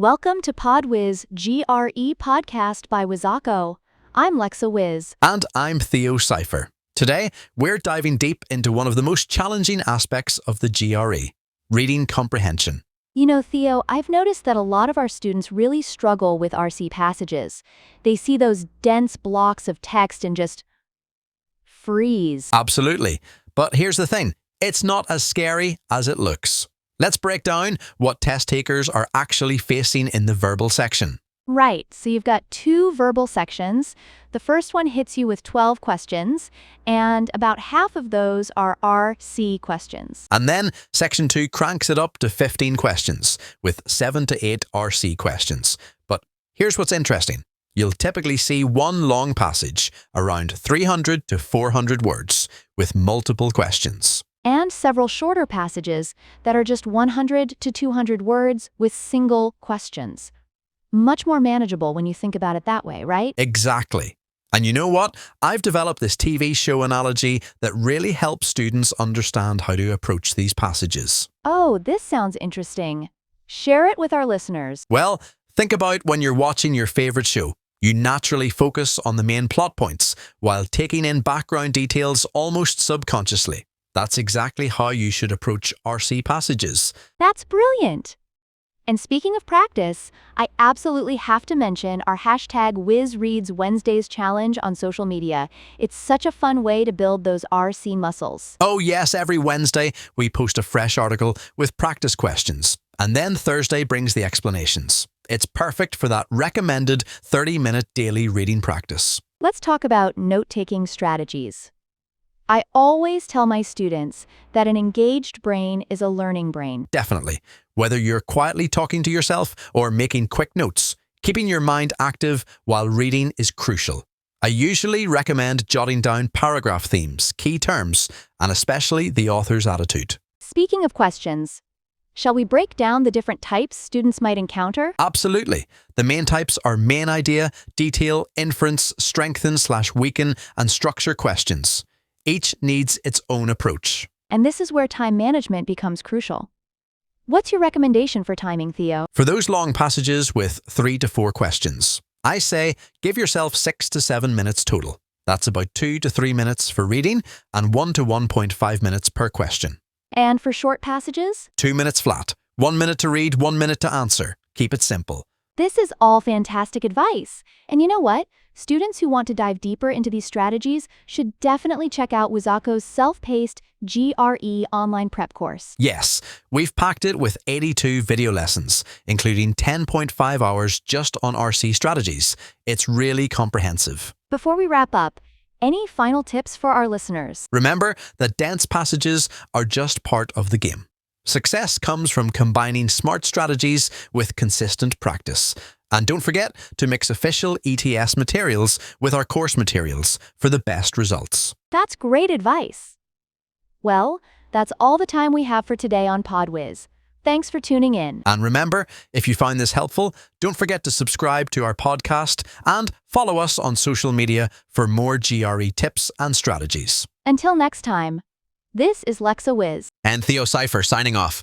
Welcome to PodWiz GRE Podcast by Wizako. I'm Lexa. And I'm Theo, Cipher. Today, we're diving deep into one of the most challenging aspects of the GRE, reading comprehension. You know, Theo, I've noticed that a lot of our students really struggle with RC passages. They see those dense blocks of text and just freeze. Absolutely. But here's the thing, it's not as scary as it looks. Let's break down what test takers are actually facing in the verbal section. Right, so you've got two verbal sections. The first one hits you with 12 questions, and about half of those are RC questions. And then section 2 cranks it up to 15 questions, with 7 to 8 RC questions. But here's what's interesting. You'll typically see one long passage, around 300 to 400 words, with multiple questions. And several shorter passages that are just 100 to 200 words with single questions. Much more manageable when you think about it that way, right? Exactly. And you know what? I've developed this TV show analogy that really helps students understand how to approach these passages. Oh, this sounds interesting. Share it with our listeners. Well, think about when you're watching your favorite show. You naturally focus on the main plot points while taking in background details almost subconsciously. That's exactly how you should approach RC passages. That's brilliant. And speaking of practice, I absolutely have to mention our hashtag WizReadsWednesdays challenge on social media. It's such a fun way to build those RC muscles. Oh yes, every Wednesday we post a fresh article with practice questions. And then Thursday brings the explanations. It's perfect for that recommended 30-minute daily reading practice. Let's talk about note-taking strategies. I always tell my students that an engaged brain is a learning brain. Definitely. Whether you're quietly talking to yourself or making quick notes, keeping your mind active while reading is crucial. I usually recommend jotting down paragraph themes, key terms, and especially the author's attitude. Speaking of questions, shall we break down the different types students might encounter? Absolutely. The main types are main idea, detail, inference, strengthen/weaken, and structure questions. Each needs its own approach. And this is where time management becomes crucial. What's your recommendation for timing, Theo? For those long passages with 3 to 4 questions, I say give yourself 6 to 7 minutes total. That's about 2 to 3 minutes for reading and 1 to 1.5 minutes per question. And for short passages? 2 minutes flat. 1 minute to read, 1 minute to answer. Keep it simple. This is all fantastic advice. And you know what? Students who want to dive deeper into these strategies should definitely check out Wizako's self-paced GRE online prep course. Yes, we've packed it with 82 video lessons, including 10.5 hours just on RC strategies. It's really comprehensive. Before we wrap up, any final tips for our listeners? Remember that dense passages are just part of the game. Success comes from combining smart strategies with consistent practice. And don't forget to mix official ETS materials with our course materials for the best results. That's great advice. Well, that's all the time we have for today on PodWiz. Thanks for tuning in. And remember, if you found this helpful, don't forget to subscribe to our podcast and follow us on social media for more GRE tips and strategies. Until next time, this is Lexa. And Theo Cipher signing off.